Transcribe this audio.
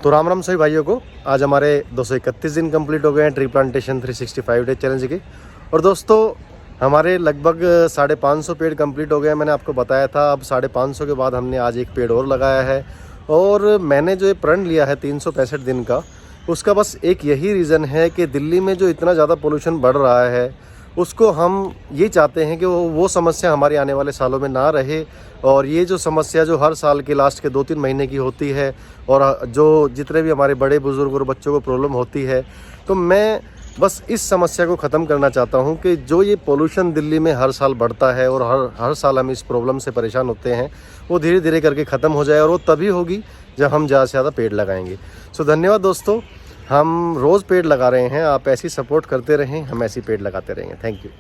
तो राम राम सभी भाइयों को। आज हमारे 231 दिन कंप्लीट हो गए हैं ट्री प्लांटेशन 365 डे चैलेंज के। और दोस्तों हमारे लगभग 550 पेड़ कंप्लीट हो गए हैं। मैंने आपको बताया था, अब 550 के बाद हमने आज एक पेड़ और लगाया है। और मैंने जो ये प्रण लिया है 365 दिन का, उसका बस एक यही रीज़न है कि दिल्ली में जो इतना ज़्यादा पोल्यूशन बढ़ रहा है, उसको हम ये चाहते हैं कि वो समस्या हमारे आने वाले सालों में ना रहे। और ये जो समस्या जो हर साल के लास्ट के 2-3 महीने की होती है, और जो जितने भी हमारे बड़े बुजुर्ग और बच्चों को प्रॉब्लम होती है, तो मैं बस इस समस्या को ख़त्म करना चाहता हूँ कि जो ये पोल्यूशन दिल्ली में हर साल बढ़ता है और हर साल हम इस प्रॉब्लम से परेशान होते हैं, वो धीरे धीरे करके ख़त्म हो जाए। और वो तभी होगी जब हम ज़्यादा से ज़्यादा पेड़ लगाएंगे। सो धन्यवाद दोस्तों, हम रोज़ पेड़ लगा रहे हैं, आप ऐसी सपोर्ट करते रहें, हम ऐसी पेड़ लगाते रहेंगे। Thank you.